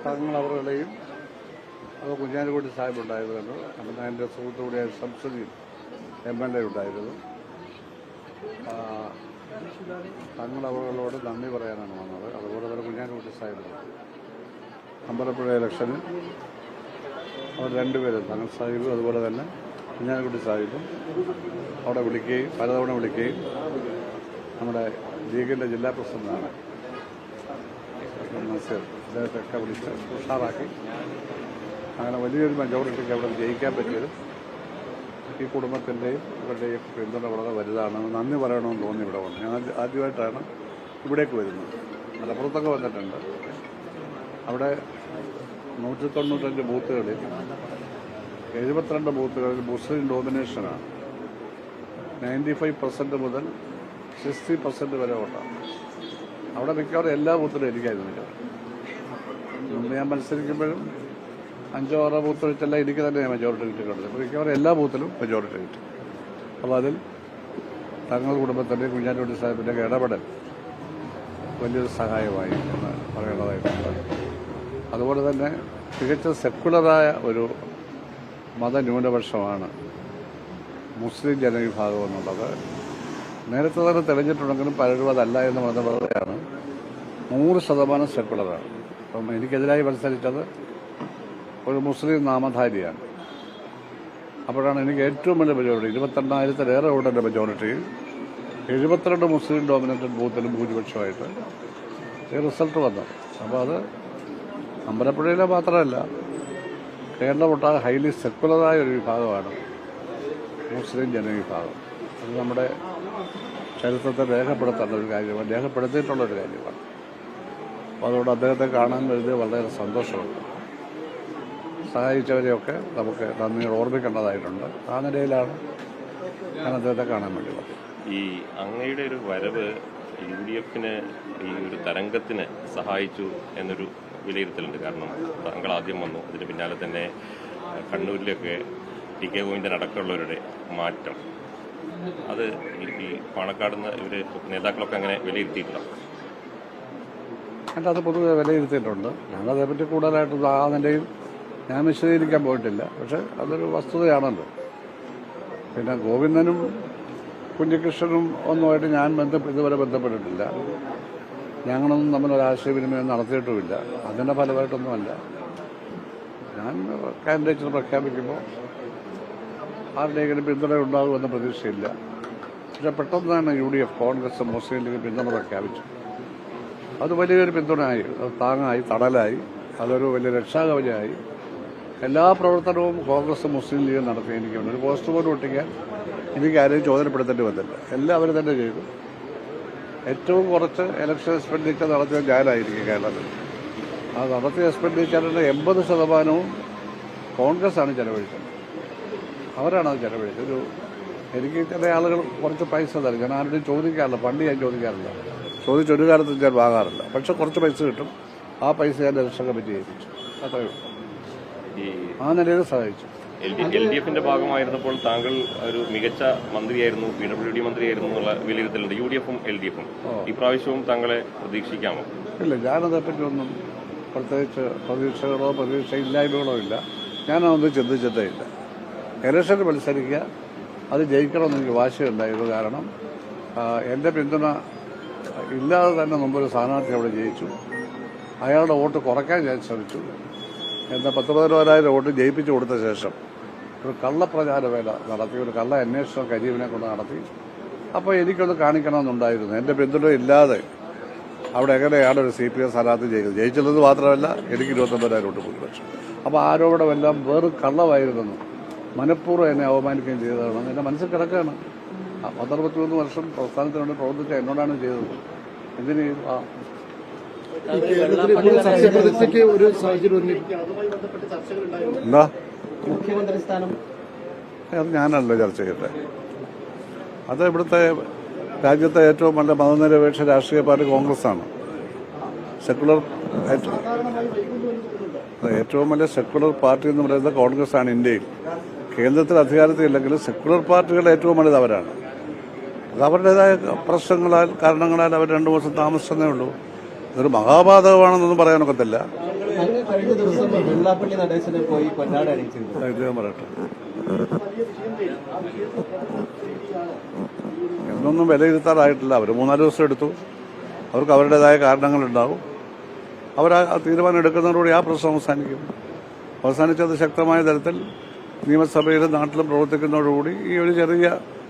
തങ്ങൾ അവരുടെയും അത് കുഞ്ഞാലിക്കുട്ടി സാഹിബ് ഉണ്ടായിരുന്നു. പിന്നെ എൻ്റെ സുഹൃത്തുകൂടിയ ശംസുദ്ദീൻ MLA ഉണ്ടായിരുന്നു. തങ്ങൾ അവരോട് നന്ദി പറയാനാണ് വന്നത്. അതുപോലെ തന്നെ കുഞ്ഞാലിക്കുട്ടി സാഹിബ് അമ്പലപ്പുഴ ഇലക്ഷന് അവർ രണ്ടുപേരും തങ്ങൾ സാഹിബും അതുപോലെ തന്നെ കുഞ്ഞാലിക്കുട്ടി സാഹിബും അവിടെ വിളിക്കുകയും പലതവണ വിളിക്കുകയും നമ്മുടെ ലീഗിൻ്റെ ജില്ലാ പ്രസിഡന്റാണ് നസീർ അദ്ദേഹത്തൊക്കെ വിളിച്ച് ഉഷാറാക്കി അങ്ങനെ വലിയൊരു മെജോറിറ്റിക്ക് അവിടെ ജയിക്കാൻ പറ്റിയത് ഈ കുടുംബത്തിൻ്റെയും ഇവരുടെയും പിന്തുണ വളരെ വലുതാണ്. നന്ദി പറയണമെന്ന് തോന്നി ഇവിടെ വന്നു. ഞാൻ ആദ്യമായിട്ടാണ് ഇവിടേക്ക് വരുന്നത്. മലപ്പുറത്തൊക്കെ വന്നിട്ടുണ്ട്. അവിടെ 195 ബൂത്തുകളിൽ 72 ബൂത്തുകളിൽ മുസ്ലിം ഡോമിനേഷനാണ്. 95% മുതൽ 60% വരെ വോട്ടാണ്. അവിടെ മിക്കവാറും എല്ലാ ബൂത്തിലും എനിക്കായിരുന്നില്ല. മുമ്പ് ഞാൻ മത്സരിക്കുമ്പോഴും 5-6 ബൂത്ത് വെച്ചല്ല എനിക്ക് തന്നെ മെജോറിറ്റി കിട്ടിയിട്ടുണ്ട്. അപ്പോൾ മിക്കവാറും എല്ലാ ബൂത്തിലും മെജോറിറ്റി കിട്ടി. അപ്പോൾ അതിൽ തങ്ങളുടെ കുടുംബത്തിൻ്റെ കുഞ്ഞാലിക്കുട്ടി സാഹിബിൻ്റെ ഇടപെടൽ വലിയൊരു സഹായമായി എന്ന് പറയേണ്ടതായിട്ടുണ്ട്. അതുപോലെ തന്നെ തികച്ച സെക്കുലറായ ഒരു മതന്യൂനപക്ഷമാണ് മുസ്ലിം ജനവിഭാഗം എന്നുള്ളത് നേരത്തെ തന്നെ തെളിഞ്ഞിട്ടുണ്ടെങ്കിലും പലരും അതല്ല എന്ന് പറഞ്ഞ പറയുകയാണ്. 100% സെക്കുലറാണ്. അപ്പം എനിക്കെതിരായി മത്സരിച്ചത് ഒരു മുസ്ലിം നാമധാരിയാണ്. അപ്പോഴാണ് എനിക്ക് ഏറ്റവും വലിയ മെജോറിറ്റി 22,000-ലേറെ വോട്ടിൻ്റെ മെജോറിറ്റിയിൽ 72 മുസ്ലിം ഡോമിനേറ്റഡ് ബൂത്തിലും ഭൂരിപക്ഷമായിട്ട് ഈ റിസൾട്ട് വന്നത്. അപ്പോൾ അത് അമ്പലപ്പുഴയിലെ മാത്രമല്ല കേരളമൊട്ടാകെ ഹൈലി സെക്കുലറായ ഒരു വിഭാഗമാണ് മുസ്ലിം ജനവിഭാഗം. അത് നമ്മുടെ ചരിത്രത്തെ രേഖപ്പെടുത്തേണ്ട ഒരു കാര്യമാണ്, രേഖപ്പെടുത്തിയിട്ടുള്ളൊരു കാര്യമാണ്. അപ്പോൾ അതുകൊണ്ട് അദ്ദേഹത്തെ കാണാൻ കഴിഞ്ഞത് വളരെ സന്തോഷമുണ്ട്. സഹായിച്ചവരെയൊക്കെ നമുക്ക് നന്ദി ഓർമ്മിക്കേണ്ടതായിട്ടുണ്ട്. ആ നിലയിലാണ് ഞാൻ അദ്ദേഹത്തെ കാണാൻ വേണ്ടി വന്നത്. ഈ അങ്ങയുടെ ഒരു വരവ് UDFന് ഈ ഒരു തരംഗത്തിന് സഹായിച്ചു എന്നൊരു വിലയിരുത്തലുണ്ട്. കാരണം താങ്കൾ ആദ്യം വന്നു, അതിന് പിന്നാലെ തന്നെ കണ്ണൂരിലൊക്കെ TK ഗോവിന്ദൻ അടക്കമുള്ളവരുടെ മാറ്റം, അത് ഈ പാണക്കാട് നിന്ന് ഇവർ നേതാക്കളൊക്കെ അങ്ങനെ വിലയിരുത്തിയിട്ടില്ല. അത് പൊതുവെ വിലയിരുത്തിയിട്ടുണ്ട്. ഞങ്ങളതേപ്പറ്റി കൂടുതലായിട്ട് ആ നിലയിൽ ഞാൻ വിശദീകരിക്കാൻ പോയിട്ടില്ല. പക്ഷെ അതൊരു വസ്തുതയാണല്ലോ. പിന്നെ ഗോവിന്ദനും കുഞ്ഞികൃഷ്ണനും ഒന്നുമായിട്ട് ഞാൻ ഇതുവരെ ബന്ധപ്പെട്ടിട്ടില്ല. ഞങ്ങളൊന്നും തമ്മിലൊരാശയവിനിമയം നടത്തിയിട്ടുമില്ല. അതിൻ്റെ ഫലമായിട്ടൊന്നുമല്ല. ഞാൻ കാൻഡിഡേറ്റിന് പ്രഖ്യാപിക്കുമ്പോൾ ആരുടെയെങ്കിലും പിന്തുണ ഉണ്ടാകുമെന്ന പ്രതീക്ഷയില്ല. പക്ഷെ പെട്ടെന്നാണ് UDF കോൺഗ്രസ് മുസ്ലിം ലീഗ് പിന്തുണ പ്രഖ്യാപിച്ചു. അത് വലിയൊരു പിന്തുണയായി, അത് താങ്ങായി, തടലായി, അതൊരു വലിയ രക്ഷാകവചമായി. എല്ലാ പ്രവർത്തനവും കോൺഗ്രസ് മുസ്ലിം ലീഗ് നടത്തി. എനിക്ക് ഒരു പോസ്റ്റ് പോലും ഒട്ടിക്കാൻ എനിക്ക് ആരെയും ചോദനപ്പെടുത്തേണ്ടി വന്നില്ല. എല്ലാവരും തന്നെ ചെയ്തു. ഏറ്റവും കുറച്ച് ഇലക്ഷൻ എക്സ്പെൻഡിച്ചർ നടത്തിയ ഞാനായിരിക്കും കേരളത്തിൽ. ആ നടത്തിയ എക്സ്പെൻഡിച്ചറിൻ്റെ 80% കോൺഗ്രസ്സാണ് ചെലവഴിച്ചത്. അവരാണ് അത് ചെലവഴിച്ചത്. എനിക്ക് ചില ആളുകൾ കുറച്ച് പൈസ തരും. ഞാൻ ആരുടെയും ചോദിക്കാറില്ല. പണ്ട് ഞാൻ ചോദിക്കാറില്ല. ചോദിച്ചൊരു കാലത്തും ഞാൻ വാങ്ങാറില്ല. പക്ഷെ കുറച്ച് പൈസ കിട്ടും. ആ പൈസ ഞാൻ ഇലക്ഷൻ കമ്മിറ്റി ഏൽപ്പിച്ചു. അത്രയേ ഉള്ളൂ. ആ നിലയിൽ സഹായിച്ചു. LDFന്റെ ഭാഗമായിരുന്നപ്പോൾ താങ്കൾ ഒരു മികച്ച മന്ത്രിയായിരുന്നു, PWD മന്ത്രിയായിരുന്നു എന്നുള്ള വിലയിരുത്തലുണ്ട്. UDFും LDFും ഇപ്രാവശ്യവും താങ്കളെ പ്രതീക്ഷിക്കാമോ? ഇല്ല, ഞാനതേപ്പറ്റി ഒന്നും പ്രത്യേകിച്ച് പ്രതീക്ഷയില്ലായ്മകളോ ഇല്ല. ഞാനതൊന്നും ചിന്തിച്ചിട്ടേ ഇല്ല. ഇലക്ഷന് മത്സരിക്കുക, അത് ജയിക്കണമെന്ന് എനിക്ക് വാശിയുണ്ടായിരുന്നു. കാരണം എൻ്റെ പിന്തുണ ഇല്ലാതെ തന്നെ മുമ്പൊരു സ്ഥാനാർത്ഥി അവിടെ ജയിച്ചു. അയാളുടെ വോട്ട് കുറയ്ക്കാൻ ഞാൻ ശ്രമിച്ചു. എന്നാൽ 10,000-12,000 വോട്ട് ജയിപ്പിച്ചു കൊടുത്ത ശേഷം ഒരു കള്ളപ്രചാരവേല നടത്തി, ഒരു കള്ള അന്വേഷണം കരീമിനെ കൊണ്ട് നടത്തി. അപ്പോൾ എനിക്കൊന്ന് കാണിക്കണമെന്നുണ്ടായിരുന്നു. എൻ്റെ പിന്തുണ ഇല്ലാതെ അവിടെ എങ്ങനെയാണ് ഒരു CPM സ്ഥാനാർത്ഥി ചെയ്തത്? ജയിച്ചത് മാത്രമല്ല, എനിക്ക് 29,000 വോട്ട് ഭൂരിപക്ഷം. അപ്പോൾ ആരോപണമെല്ലാം വെറും കള്ളമായിരുന്നെന്നും മനഃപൂർവ്വം എന്നെ അവമാനിക്കുകയും ചെയ്തതാണ് എൻ്റെ മനസ്സിൽ കിടക്കുകയാണ്. 63 വർഷം പ്രസ്ഥാനത്തിന് വേണ്ടി പ്രവർത്തിച്ച എന്നോടാണ് ചെയ്തത്. എന്തിനു എന്താ മുഖ്യമന്ത്രി സ്ഥാനം അത് ഞാനല്ലോ ചർച്ച ചെയ്യട്ടെ. അത് ഇവിടുത്തെ രാജ്യത്തെ ഏറ്റവും നല്ല മതനിരപേക്ഷ രാഷ്ട്രീയ പാർട്ടി കോൺഗ്രസ്സാണ്. സെക്കുലർ ഏറ്റവും വലിയ സെക്കുലർ പാർട്ടി എന്ന് പറയുന്നത് കോൺഗ്രസ്സാണ് ഇന്ത്യയിൽ. കേന്ദ്രത്തിൽ അധികാരത്തിലില്ലെങ്കിലും സെക്കുലർ പാർട്ടികളുടെ ഏറ്റവും വലുത് അവരാണ്. അത് അവരുടേതായ പ്രശ്നങ്ങളാൽ കാരണങ്ങളാൽ അവർ 2 വർഷം താമസിച്ചതേ ഉള്ളൂ. ഇതൊരു മഹാപാതകമാണെന്നൊന്നും പറയാനൊക്കത്തില്ല. അങ്ങ് കഴിഞ്ഞ ദിവസം വെള്ളാപ്പള്ളി നടേശനെ പോയി പൊന്നാട അണിയിച്ചിരുന്നു. ഇത് ഞാൻ പറയട്ടെ, എന്നൊന്നും വിലയിരുത്താറായിട്ടില്ല. അവർ 3-4 ദിവസം എടുത്തു. അവർക്ക് അവരുടേതായ കാരണങ്ങളുണ്ടാവും. അവർ ആ തീരുമാനം എടുക്കുന്നതോടുകൂടി ആ പ്രശ്നം അവസാനിക്കും. അവസാനിച്ചത് ശക്തമായ തരത്തിൽ നിയമസഭയിലും നാട്ടിലും പ്രവർത്തിക്കുന്നതോടുകൂടി ഈ ഒരു ചെറിയ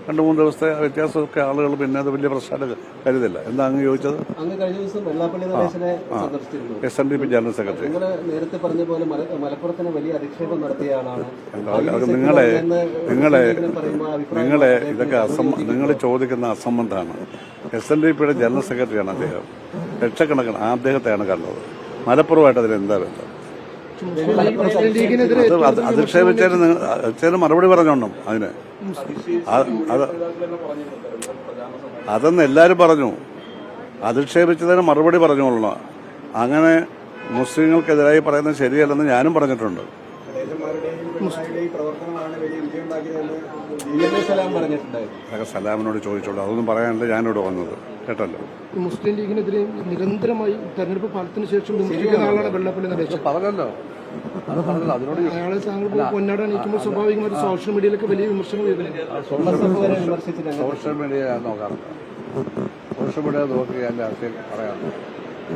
2-3 ദിവസത്തെ വ്യത്യാസമൊക്കെ ആളുകൾ പിന്നെ അത് വലിയ പ്രശ്നമായിട്ട് കരുതില്ല. എന്താ അങ്ങ് ചോദിച്ചത്? അങ്ങ് കഴിഞ്ഞ ദിവസം വെള്ളാപ്പള്ളി നടേശനെ സന്ദർശിച്ചിരുന്നു. SNDP general secretary. നിങ്ങൾ നേരത്തെ പറഞ്ഞ പോലെ മലപ്പുറത്തിന് വലിയ അധിക്ഷേപം നടത്തിയ ആളാണ്. നിങ്ങളെ ഇതൊക്കെ നിങ്ങൾ ചോദിക്കുന്ന അസംബന്ധമാണ്. SNDPയുടെ ജനറൽ സെക്രട്ടറിയാണ് അദ്ദേഹം. ലക്ഷക്കണക്കിന് അദ്ദേഹത്തെയാണ് കണ്ടത്. മലപ്പുറമായിട്ട് അതിന് എന്താ ബന്ധം? അത് അധിക്ഷേപിച്ചതിന് മറുപടി പറഞ്ഞോണം. അതിന് അതെന്ന് എല്ലാവരും പറഞ്ഞു. അധിക്ഷേപിച്ചതിന് മറുപടി പറഞ്ഞോളണം. അങ്ങനെ മുസ്ലിങ്ങൾക്കെതിരായി പറയുന്നത് ശരിയല്ലെന്ന് ഞാനും പറഞ്ഞിട്ടുണ്ട്. അതൊക്കെ സലാമിനോട് ചോദിച്ചോളൂ. അതൊന്നും പറയാനല്ല ഞാനിവിടെ വന്നത്. കേട്ടല്ലോ. മുസ്ലിം ലീഗിനെതിരെ നിരന്തരമായി തെരഞ്ഞെടുപ്പ് ഫലത്തിന് ശേഷം വിമർശിക്കുന്ന ആളാണ് വെള്ളാപ്പള്ളി നടേശൻ. പറഞ്ഞല്ലോ, അത് പറഞ്ഞല്ലോ. അതിനോട് അയാളെ താങ്കൾ പൊന്നാട അണിയിക്കുമ്പോൾ സ്വാഭാവികമായിട്ട് സോഷ്യൽ മീഡിയയിലൊക്കെ വലിയ വിമർശനങ്ങൾ വരുന്നുണ്ട്. സോഷ്യൽ മീഡിയ ഞാൻ നോക്കാറുണ്ട്. സോഷ്യൽ മീഡിയ നോക്കി ഞാൻ രാഷ്ട്രീയം പറയാം.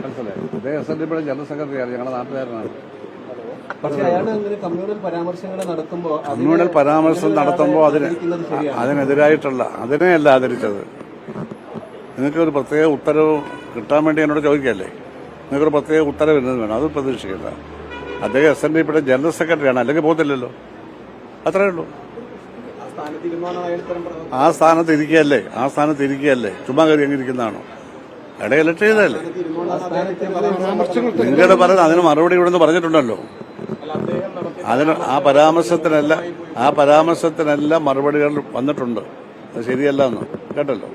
മനസ്സിലായി. ഇതേ SNDPയുടെ ജനറൽ സെക്രട്ടറിയാണ്, ഞങ്ങളുടെ നാട്ടുകാരനാണ്. പക്ഷേ അയാൾ അങ്ങനെ കമ്മ്യൂണൽ പരാമർശങ്ങൾ നടത്തുമ്പോൾ അതിനെതിരായിട്ടുള്ള അതിനെയല്ല ആദരിച്ചത്. നിങ്ങൾക്കൊരു പ്രത്യേക ഉത്തരവ് കിട്ടാൻ വേണ്ടി എന്നോട് ചോദിക്കല്ലേ? നിങ്ങൾക്കൊരു പ്രത്യേക ഉത്തരവ് വരുന്നത് വേണം. അത് പ്രതീക്ഷിക്കില്ല. അദ്ദേഹം SNDPയുടെ ജനറൽ സെക്രട്ടറിയാണ്, അല്ലെങ്കിൽ പോകത്തില്ലല്ലോ. അത്രയേ ഉള്ളൂ. ആ സ്ഥാനത്ത് ഇരിക്കുകയല്ലേ. ചുമ്മാ കയറി അങ്ങ് ഇരിക്കുന്നതാണോ? ഇടയിൽ ഇലക്ട് ചെയ്തതല്ലേ? നിങ്ങളുടെ പറയുന്നത് അതിന് മറുപടി ഇവിടെ നിന്ന് പറഞ്ഞിട്ടുണ്ടല്ലോ. അതിന് ആ പരാമർശത്തിനെല്ലാം മറുപടികൾ വന്നിട്ടുണ്ട്. അത് ശരിയല്ല എന്ന് കേട്ടല്ലോ.